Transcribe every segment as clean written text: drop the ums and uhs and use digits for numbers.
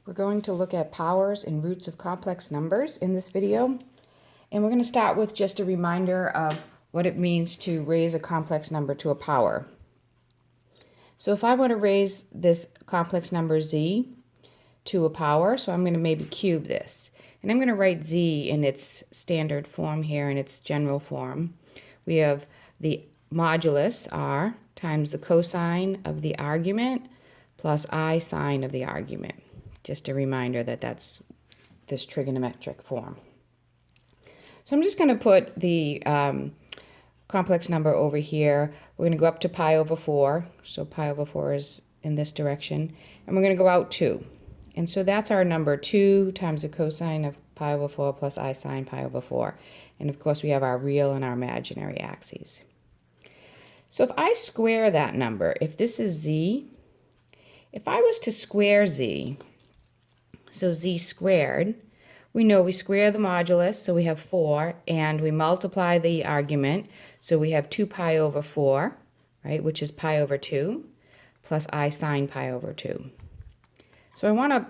We're going to look at powers and roots of complex numbers in this video. And we're going to start with just a reminder of what it means to raise a complex number to a power. So if I want to raise this complex number z to a power, so I'm going to maybe cube this. And I'm going to write z in its standard form here, in its general form. We have the modulus, r, times the cosine of the argument plus I sine of the argument. Just a reminder that that's this trigonometric form. So I'm just going to put the complex number over here. We're going to go up to pi over 4. So pi over 4 is in this direction. And we're going to go out 2. And so that's our number, 2 times the cosine of pi over 4 plus I sine pi over 4. And of course we have our real and our imaginary axes. So if I square that number, if this is z, if I was to square z, so z squared, we know we square the modulus, so we have 4, and we multiply the argument, so we have 2 pi over 4, right, which is pi over 2, plus I sine pi over 2. So I want to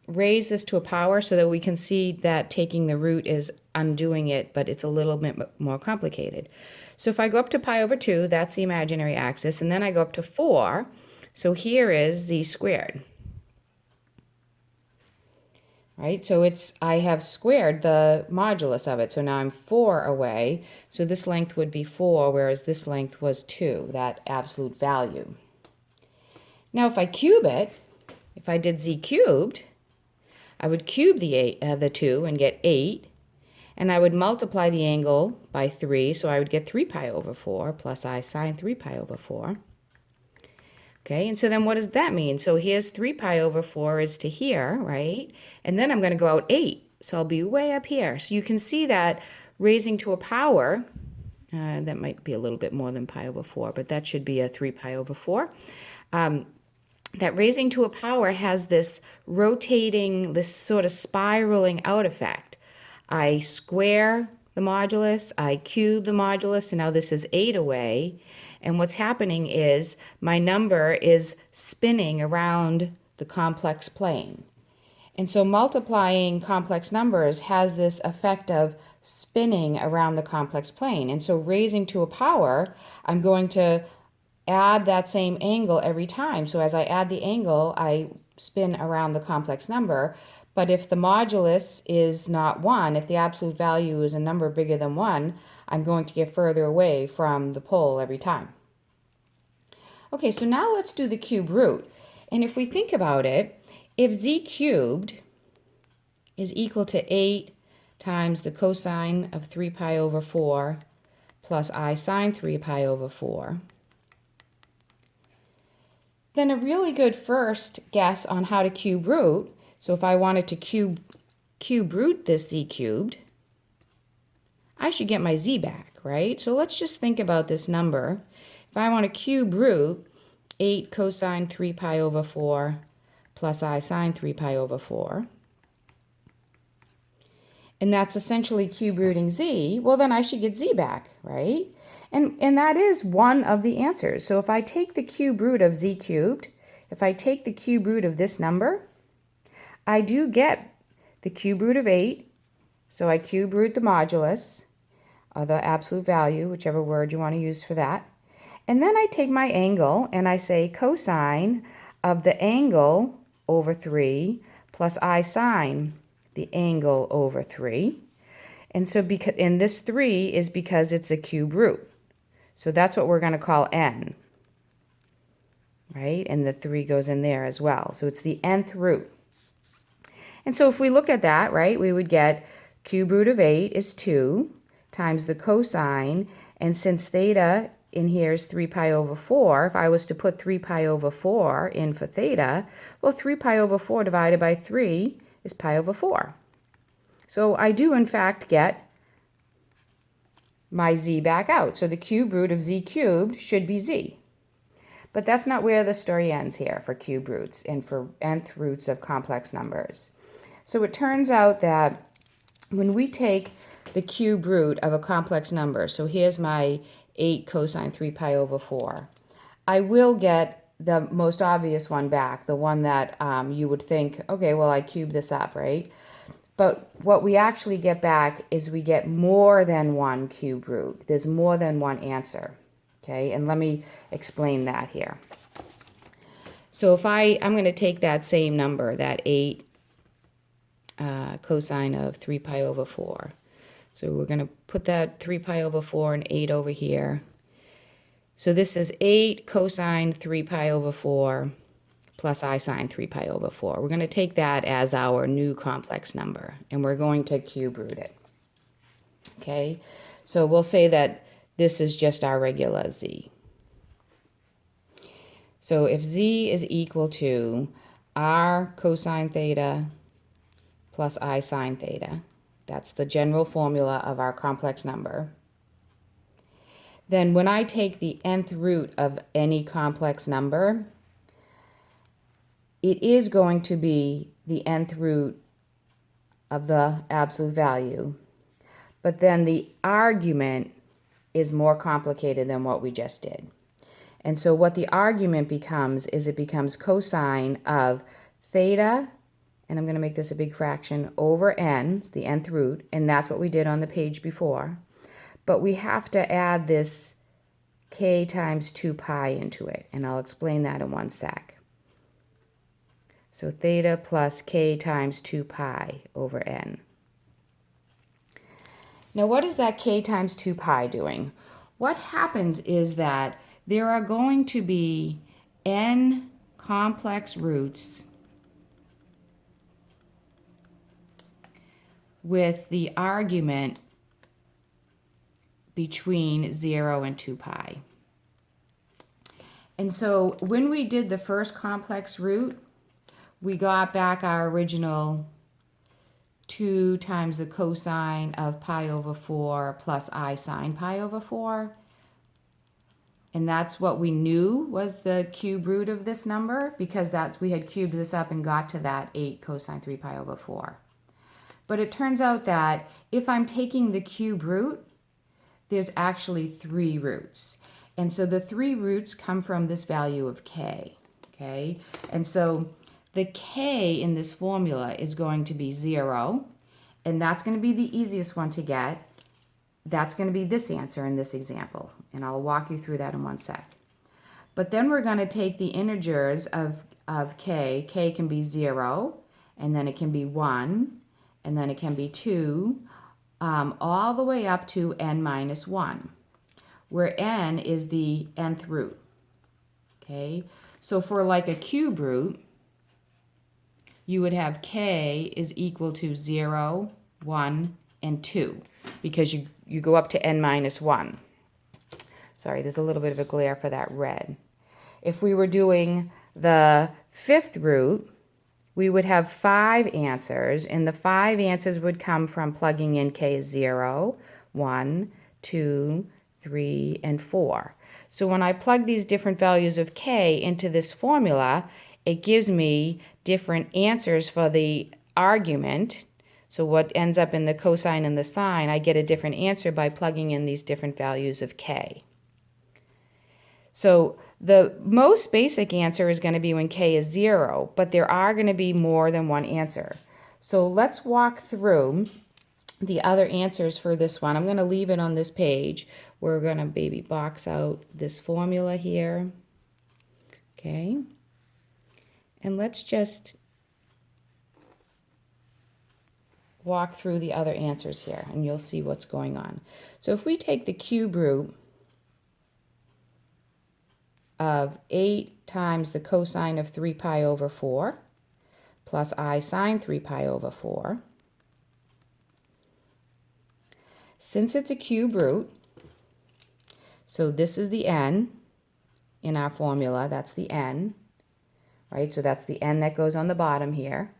raise this to a power so that we can see that taking the root is undoing it, but it's a little bit more complicated. So if I go up to pi over 2, that's the imaginary axis, and then I go up to 4, so here is z squared. Right, so I have squared the modulus of it, so now I'm 4 away, so this length would be 4, whereas this length was 2, that absolute value. Now if I cube it, if I did z cubed, I would cube the 2 and get 8, and I would multiply the angle by 3, so I would get 3 pi over 4 plus I sine 3 pi over 4. Okay, and so then what does that mean? So here's 3 pi over 4 is to here, right? And then I'm going to go out 8, so I'll be way up here. So you can see that raising to a power, that might be a little bit more than pi over 4, but that should be a 3 pi over 4. That raising to a power has this rotating, this sort of spiraling out effect. I square the modulus, I cube the modulus, and now this is 8 away. And what's happening is my number is spinning around the complex plane. And so multiplying complex numbers has this effect of spinning around the complex plane. And so raising to a power, I'm going to add that same angle every time. So as I add the angle, I spin around the complex number. But if the modulus is not 1, if the absolute value is a number bigger than 1, I'm going to get further away from the pole every time. Okay, so now let's do the cube root. And if we think about it, if z cubed is equal to 8 times the cosine of 3 pi over 4 plus I sine 3 pi over 4, then a really good first guess on how to cube root, so if I wanted to cube root this z cubed, I should get my z back, right? So let's just think about this number. If I want to cube root 8 cosine 3 pi over 4 plus I sine 3 pi over 4, and that's essentially cube rooting z, well then I should get z back, right? And that is one of the answers. So if I take the cube root of z cubed, if I take the cube root of this number, I do get the cube root of 8, so I cube root the modulus, or the absolute value, whichever word you want to use for that. And then I take my angle and I say cosine of the angle over 3 plus I sine the angle over 3. And so and this 3 is because it's a cube root. So that's what we're going to call n, right? And the 3 goes in there as well. So it's the nth root. And so if we look at that, right, we would get cube root of 8 is 2 times the cosine, and since theta in here is 3 pi over 4, if I was to put 3 pi over 4 in for theta, well, 3 pi over 4 divided by 3 is pi over 4. So I do, in fact, get my z back out. So the cube root of z cubed should be z. But that's not where the story ends here for cube roots and for nth roots of complex numbers. So it turns out that when we take the cube root of a complex number, so here's my 8 cosine 3 pi over 4, I will get the most obvious one back, the one that you would think, okay, well, I cubed this up, right? But what we actually get back is we get more than one cube root. There's more than one answer, okay? And let me explain that here. So if I'm going to take that same number, that 8 cosine of 3 pi over 4. So we're going to put that 3 pi over 4 and 8 over here. So this is 8 cosine 3 pi over 4 plus I sine 3 pi over 4. We're going to take that as our new complex number, and we're going to cube root it. Okay, so we'll say that this is just our regular z. So if z is equal to r cosine theta plus I sine theta, that's the general formula of our complex number, then when I take the nth root of any complex number, it is going to be the nth root of the absolute value, but then the argument is more complicated than what we just did. And so what the argument becomes is it becomes cosine of theta, and I'm going to make this a big fraction, over n, the nth root, and that's what we did on the page before. But we have to add this k times 2 pi into it, and I'll explain that in one sec. So theta plus k times 2 pi over n. Now what is that k times 2 pi doing? What happens is that there are going to be n complex roots with the argument between 0 and 2 pi. And so when we did the first complex root, we got back our original 2 times the cosine of pi over 4 plus I sine pi over 4. And that's what we knew was the cube root of this number, because we had cubed this up and got to that 8 cosine 3 pi over 4. But it turns out that if I'm taking the cube root, there's actually 3 roots. And so the 3 roots come from this value of k, okay? And so the k in this formula is going to be 0, and that's going to be the easiest one to get. That's going to be this answer in this example, and I'll walk you through that in one sec. But then we're going to take the integers of k. K can be 0, and then it can be 1, and then it can be 2, all the way up to n minus 1, where n is the nth root, okay? So for like a cube root, you would have k is equal to 0, 1, and 2, because you go up to n minus 1. Sorry, there's a little bit of a glare for that red. If we were doing the fifth root, we would have 5 answers, and the 5 answers would come from plugging in k is 0, 1, 2, 3, and 4. So when I plug these different values of k into this formula, it gives me different answers for the argument. So what ends up in the cosine and the sine, I get a different answer by plugging in these different values of k. So the most basic answer is going to be when k is 0, but there are going to be more than one answer. So let's walk through the other answers for this one. I'm going to leave it on this page. We're going to baby box out this formula here. Okay. And let's just walk through the other answers here, and you'll see what's going on. So if we take the cube root of 8 times the cosine of 3 pi over 4 plus I sine 3 pi over 4, since it's a cube root, so this is the n in our formula, that's the n, right? So that's the n that goes on the bottom here.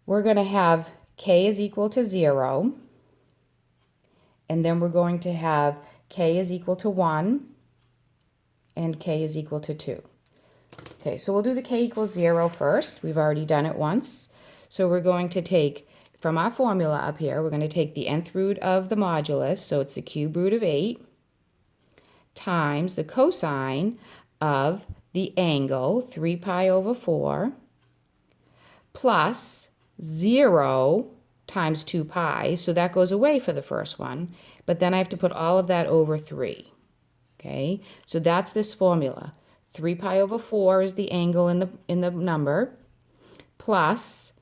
We're going to have k is equal to 0, and then we're going to have k is equal to 1, and k is equal to 2. Okay, so we'll do the k equals 0 first. We've already done it once. So we're going to take, from our formula up here, we're going to take the nth root of the modulus, so it's the cube root of 8, times the cosine of the angle, 3 pi over 4, plus 0 times 2 pi. So that goes away for the first one. But then I have to put all of that over 3. Okay, so that's this formula. 3 pi over 4 is the angle in the number, plus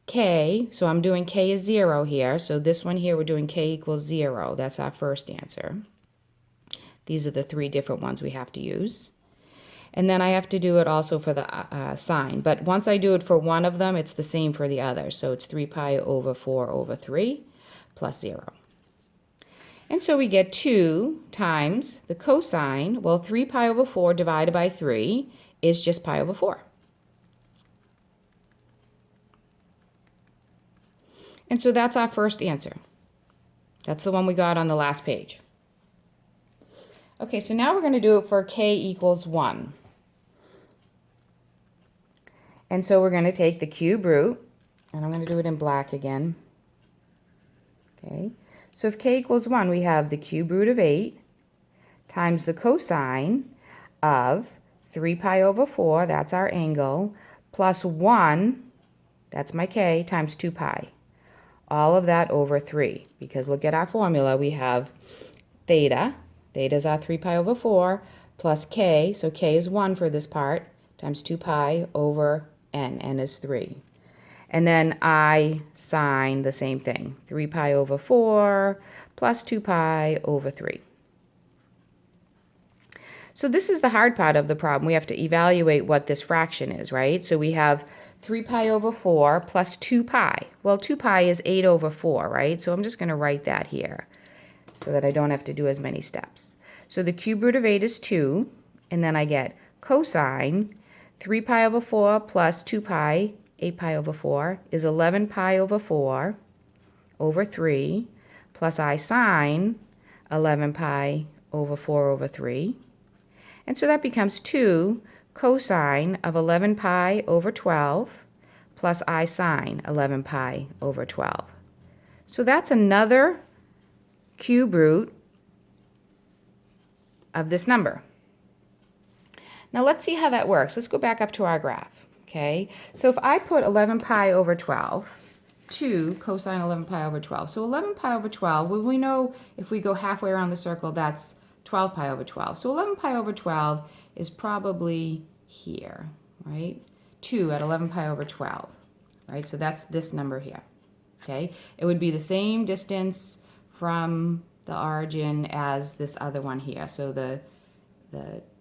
k, so I'm doing k is 0 here, so this one here we're doing k equals 0. That's our first answer. These are the 3 different ones we have to use. And then I have to do it also for the sign. But once I do it for one of them, it's the same for the other. So it's 3 pi over 4 over 3 plus 0. And so we get 2 times the cosine. Well, 3 pi over 4 divided by 3 is just pi over 4. And so that's our first answer. That's the one we got on the last page. Okay, so now we're going to do it for k equals 1. And so we're going to take the cube root, and I'm going to do it in black again. Okay, so if k equals 1, we have the cube root of 8 times the cosine of 3 pi over 4, that's our angle, plus 1, that's my k, times 2 pi. All of that over 3, because look at our formula. We have theta. Theta is our 3 pi over 4, plus k, so k is 1 for this part, times 2 pi over n is 3. And then I sine the same thing, 3 pi over 4 plus 2 pi over 3. So this is the hard part of the problem. We have to evaluate what this fraction is, right? So we have 3 pi over 4 plus 2 pi. Well, 2 pi is 8 over 4, right? So I'm just going to write that here so that I don't have to do as many steps. So the cube root of 8 is 2, and then I get cosine 3 pi over 4 plus 2 pi, 8 pi over 4, is 11 pi over 4 over 3, plus I sine 11 pi over 4 over 3. And so that becomes 2 cosine of 11 pi over 12 plus I sine 11 pi over 12. So that's another cube root of this number. Now let's see how that works. Let's go back up to our graph. Okay, so if I put 11 pi over 12, 2 cosine 11 pi over 12. So 11 pi over 12, well, we know if we go halfway around the circle, that's 12 pi over 12. So 11 pi over 12 is probably here, right? 2 at 11 pi over 12, right? So that's this number here, okay? It would be the same distance from the origin as this other one here. So the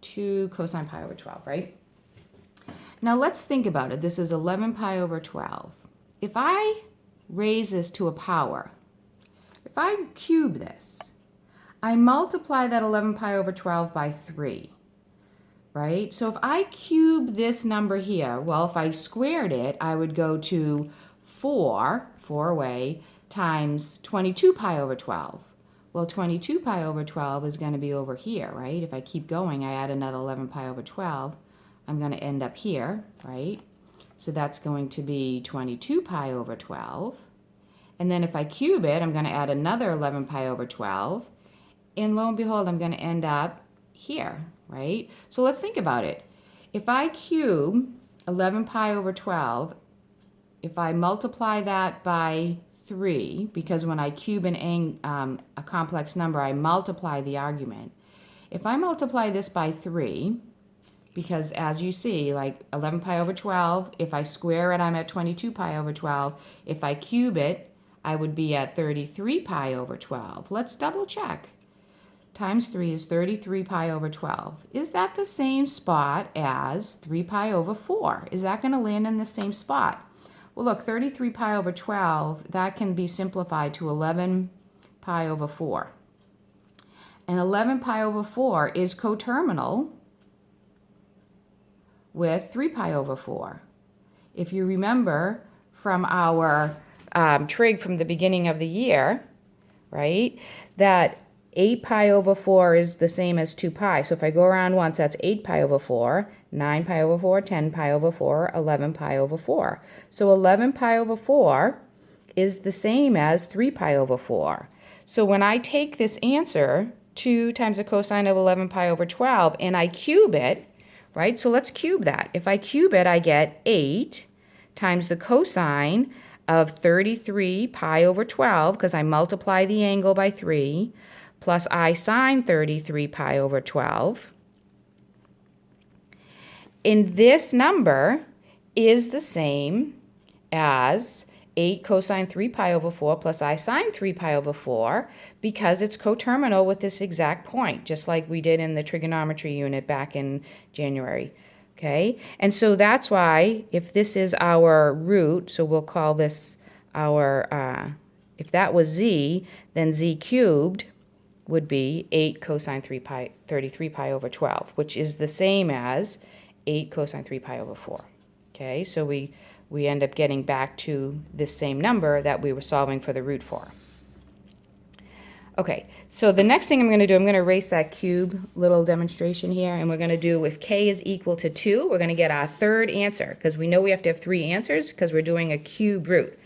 2 cosine pi over 12, right? Now let's think about it. This is 11 pi over 12. If I raise this to a power, if I cube this, I multiply that 11 pi over 12 by 3, right? So if I cube this number here, well, if I squared it, I would go to 4 away, times 22 pi over 12. Well, 22 pi over 12 is going to be over here, right? If I keep going, I add another 11 pi over 12, I'm going to end up here, right? So that's going to be 22 pi over 12. And then if I cube it, I'm going to add another 11 pi over 12. And lo and behold, I'm going to end up here, right? So let's think about it. If I cube 11 pi over 12, if I multiply that by 3, because when I cube a complex number, I multiply the argument. If I multiply this by 3, because as you see, like 11 pi over 12, if I square it, I'm at 22 pi over 12. If I cube it, I would be at 33 pi over 12. Let's double check. Times 3 is 33 pi over 12. Is that the same spot as 3 pi over 4? Is that going to land in the same spot? Well, look, 33 pi over 12, that can be simplified to 11 pi over 4. And 11 pi over 4 is coterminal with 3 pi over 4. If you remember from our trig from the beginning of the year, right, that 8 pi over 4 is the same as 2 pi. So if I go around once, that's 8 pi over 4, 9 pi over 4, 10 pi over 4, 11 pi over 4. So 11 pi over 4 is the same as 3 pi over 4. So when I take this answer, 2 times the cosine of 11 pi over 12, and I cube it, right? So let's cube that. If I cube it, I get 8 times the cosine of 33 pi over 12, because I multiply the angle by 3, plus I sine 33 pi over 12. And this number is the same as 8 cosine 3 pi over 4 plus I sine 3 pi over 4, because it's coterminal with this exact point, just like we did in the trigonometry unit back in January. Okay, and so that's why if this is our root, so we'll call this our, if that was z, then z cubed would be 8 cosine 33 pi over 12, which is the same as 8 cosine 3 pi over 4. Okay, so we end up getting back to this same number that we were solving for the root for. Okay, so the next thing I'm going to do, I'm going to erase that cube little demonstration here, and we're going to do if k is equal to 2, we're going to get our third answer, because we know we have to have 3 answers because we're doing a cube root.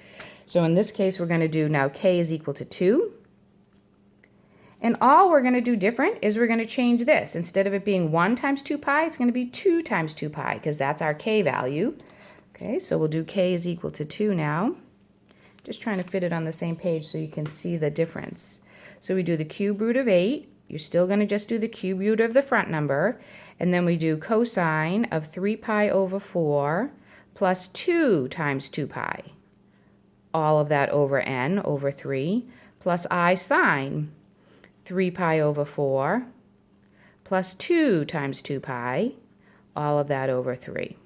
So in this case, we're going to do now k is equal to 2. And all we're going to do different is we're going to change this. Instead of it being 1 times 2 pi, it's going to be 2 times 2 pi, because that's our k value. Okay, so we'll do k is equal to 2 now. Just trying to fit it on the same page so you can see the difference. So we do the cube root of 8. You're still going to just do the cube root of the front number. And then we do cosine of 3 pi over 4 plus 2 times 2 pi. All of that over n over 3 plus I sine 3 pi over 4 plus 2 times 2 pi. All of that over 3.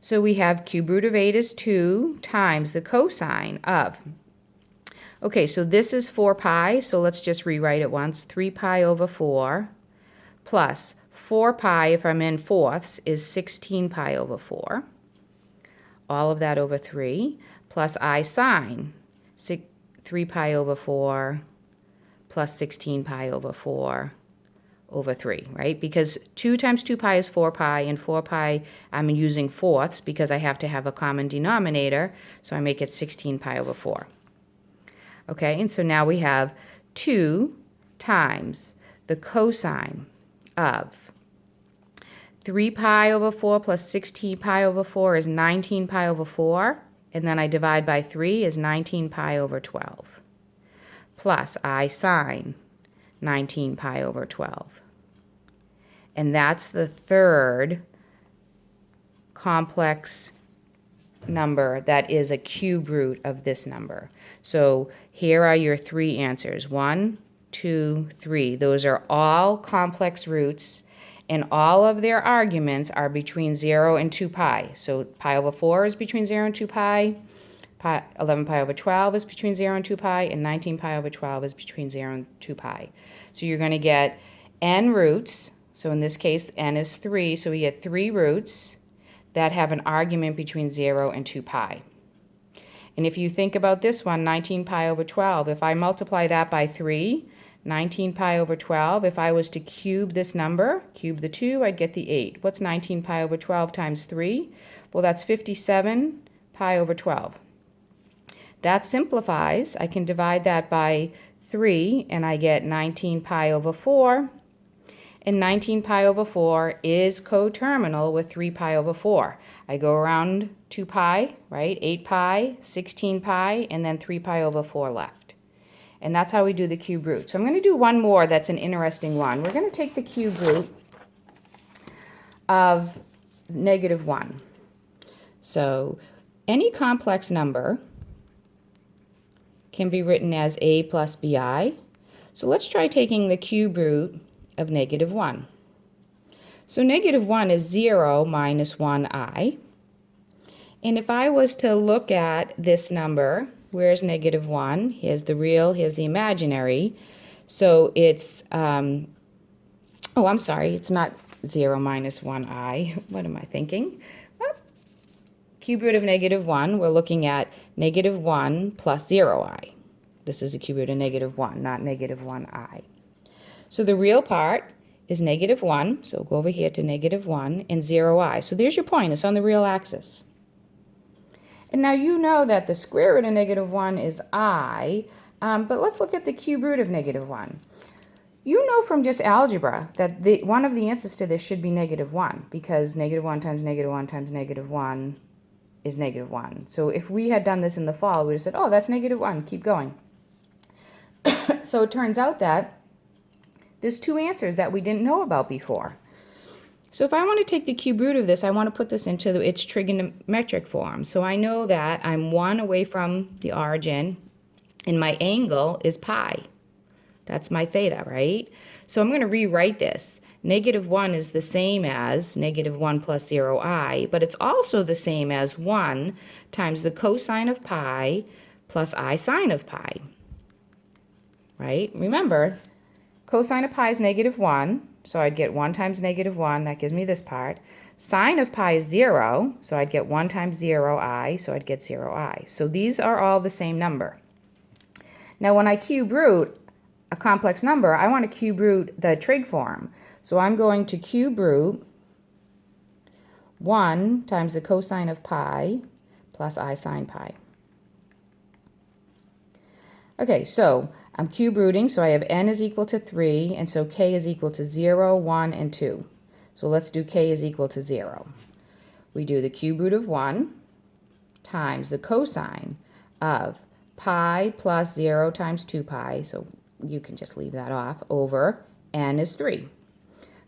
So we have cube root of 8 is 2 times the cosine of, okay, so this is 4 pi, so let's just rewrite it once. 3 pi over 4 plus 4 pi, if I'm in fourths, is 16 pi over 4. All of that over 3, plus I sine 3 pi over 4 plus 16 pi over 4 over 3, right? Because 2 times 2 pi is 4 pi, and 4 pi I'm using fourths because I have to have a common denominator, so I make it 16 pi over 4. Okay, and so now we have 2 times the cosine of 3 pi over 4 plus 16 pi over 4 is 19 pi over 4, and then I divide by 3 is 19 pi over 12, plus I sine 19 pi over 12. And that's the third complex number that is a cube root of this number. So here are your 3 answers. 1, 2, 3. Those are all complex roots, and all of their arguments are between 0 and 2 pi. So pi over 4 is between 0 and 2 pi. 11 pi over 12 is between 0 and 2 pi, and 19 pi over 12 is between 0 and 2 pi. So you're going to get n roots. So in this case, n is 3, so we get 3 roots that have an argument between 0 and 2 pi. And if you think about this one, 19 pi over 12, if I multiply that by 3, 19 pi over 12, if I was to cube this number, cube the 2, I'd get the 8. What's 19 pi over 12 times 3? Well, that's 57 pi over 12. That simplifies. I can divide that by 3, and I get 19 pi over 4. And 19 pi over 4 is coterminal with 3 pi over 4. I go around 2 pi, right? 8 pi, 16 pi, and then 3 pi over 4 left. And that's how we do the cube root. So I'm going to do one more that's an interesting one. We're going to take the cube root of -1. So any complex number can be written as a plus bi. So let's try taking the cube root of -1. So -1 is 0 minus 1i. And if I was to look at this number, where's -1? Here's the real, here's the imaginary. So it's, oh, I'm sorry, it's not 0 minus 1i. What am I thinking? Well, cube root of -1, we're looking at -1 plus 0i. This is a cube root of -1, not -1i. So the real part is -1, so go over here to -1, and 0i. So there's your point, it's on the real axis. And now you know that the square root of -1 is I, but let's look at the cube root of -1. You know from just algebra that one of the answers to this should be -1 because -1 times -1 times -1 is -1. So if we had done this in the fall, we would have said, oh, that's -1, keep going. So it turns out that there's two answers that we didn't know about before. So if I want to take the cube root of this, I want to put this into its trigonometric form. So I know that I'm 1 away from the origin, and my angle is pi. That's my theta, right? So I'm going to rewrite this. -1 is the same as -1 plus 0i, but it's also the same as 1 times the cosine of pi plus I sine of pi, right? Remember, cosine of pi is -1, so I'd get 1 times -1, that gives me this part. Sine of pi is 0, so I'd get 1 times 0i, so I'd get 0i. So these are all the same number. Now when I cube root a complex number, I want to cube root the trig form. So I'm going to cube root 1 times the cosine of pi plus I sine pi. Okay, so I'm cube rooting, so I have n is equal to 3, and so k is equal to 0, 1, and 2. So let's do k is equal to 0. We do the cube root of 1 times the cosine of pi plus 0 times 2 pi, so you can just leave that off, over n is 3,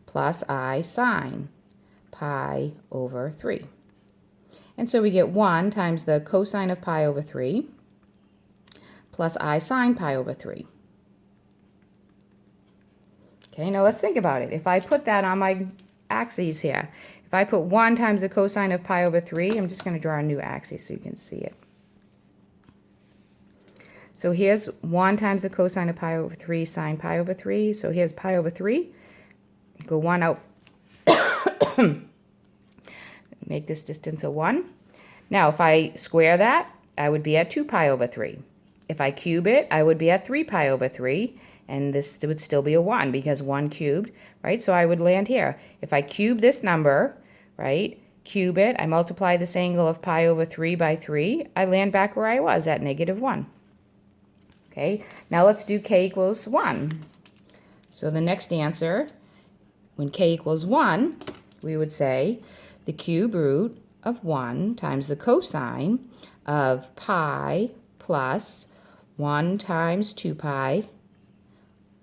plus I sine pi over 3. And so we get 1 times the cosine of pi over 3 plus I sine pi over 3. Okay, now let's think about it. If I put that on my axes here, if I put 1 times the cosine of pi over 3, I'm just going to draw a new axis so you can see it. So here's 1 times the cosine of pi over 3 sine pi over 3. So here's pi over 3. Go 1 out. Make this distance a 1. Now if I square that, I would be at 2 pi over 3. If I cube it, I would be at 3 pi over 3. And this would still be a 1 because 1 cubed, right? So I would land here. If I cube this number, right, cube it, I multiply this angle of pi over 3 by 3, I land back where I was at -1. Okay, now let's do k equals 1. So the next answer, when k equals 1, we would say the cube root of 1 times the cosine of pi plus 1 times 2 pi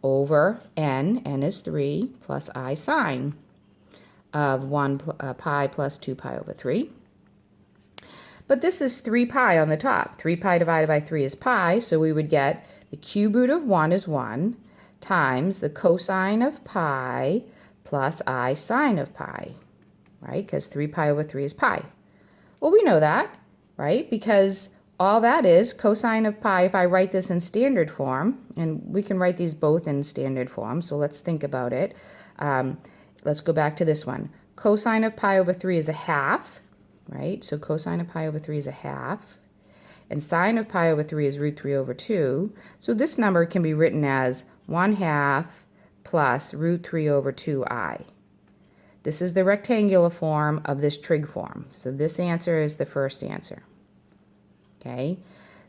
over n is 3, plus I sine of 1 pi plus 2 pi over 3. But this is 3 pi on the top. 3 pi divided by 3 is pi, so we would get the cube root of 1 is 1 times the cosine of pi plus I sine of pi, right? Because 3 pi over 3 is pi. Well, we know that, right? Because all that is cosine of pi, if I write this in standard form, and we can write these both in standard form, so let's think about it. Let's go back to this one. Cosine of pi over 3 is a half, right? So cosine of pi over 3 is a half. And sine of pi over 3 is root 3 over 2. So this number can be written as 1/2 plus root 3 over 2i. This is the rectangular form of this trig form. So this answer is the first answer. Okay,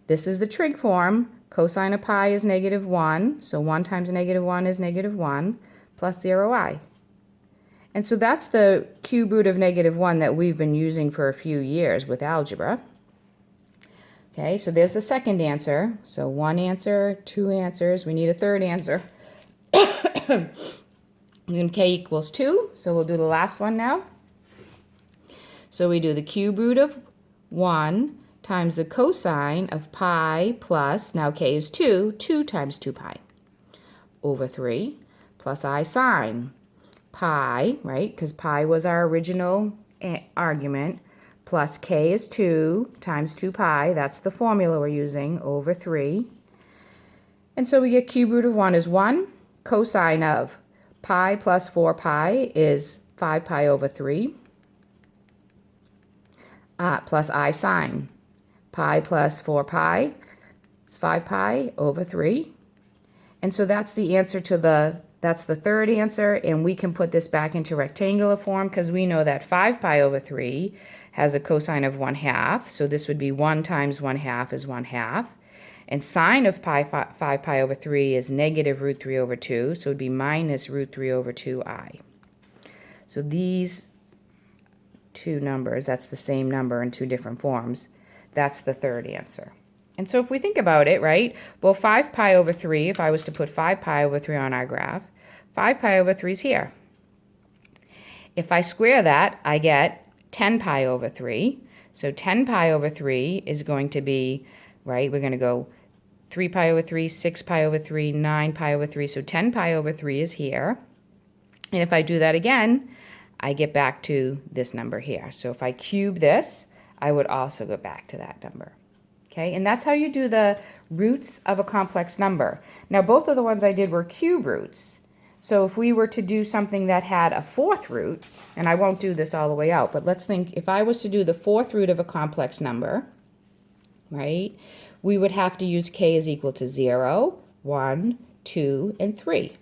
this is the trig form. Cosine of pi is -1, so 1 times -1 is -1 plus 0i. And so that's the cube root of -1 that we've been using for a few years with algebra. Okay, so there's the second answer. So 1 answer, 2 answers. We need a third answer. And k equals 2, so we'll do the last one now. So we do the cube root of 1 times the cosine of pi plus, now k is 2, 2 times 2 pi over 3 plus I sine pi, right, because pi was our original argument, plus k is 2 times 2 pi, that's the formula we're using, over 3. And so we get cube root of 1 is 1. Cosine of pi plus 4 pi is 5 pi over 3, plus I sine pi plus 4 pi is 5 pi over 3. And so that's the answer to that's the third answer, and we can put this back into rectangular form because we know that 5 pi over 3 has a cosine of 1/2, so this would be 1 times 1/2 is 1/2. And sine of 5 pi over 3 is negative root 3 over 2, so it would be minus root 3 over 2I. So these two numbers, that's the same number in two different forms, that's the third answer. And so if we think about it, right, well, 5 pi over 3, if I was to put 5 pi over 3 on our graph, 5 pi over 3 is here. If I square that, I get 10 pi over 3. So 10 pi over 3 is going to be, right, we're going to go 3 pi over 3, 6 pi over 3, 9 pi over 3. So 10 pi over 3 is here. And if I do that again, I get back to this number here. So if I cube this, I would also go back to that number. Okay, and that's how you do the roots of a complex number. Now, both of the ones I did were cube roots. So if we were to do something that had a fourth root, and I won't do this all the way out, but let's think if I was to do the fourth root of a complex number, right, we would have to use k is equal to 0, 1, 2, and 3.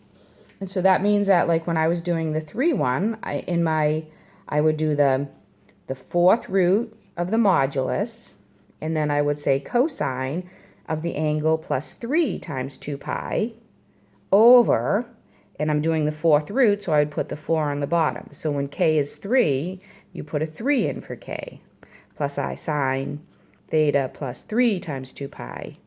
And so that means that, like, when I was doing the 3 one, I would do the fourth root of the modulus, and then I would say cosine of the angle plus 3 times 2 pi over, and I'm doing the fourth root, so I would put the 4 on the bottom. So when k is 3, you put a 3 in for k, plus I sine theta plus 3 times 2 pi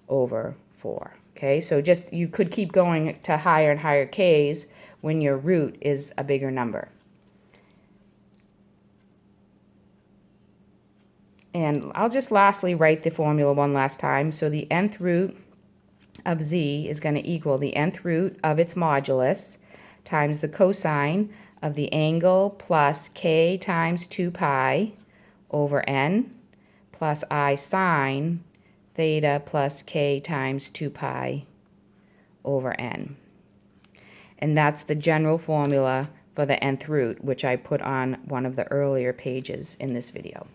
over 4. Okay, so just you could keep going to higher and higher k's when your root is a bigger number. And I'll just lastly write the formula one last time. So the nth root of z is going to equal the nth root of its modulus times the cosine of the angle plus k times 2 pi over n plus I sine theta plus k times 2 pi over n. And that's the general formula for the nth root, which I put on one of the earlier pages in this video.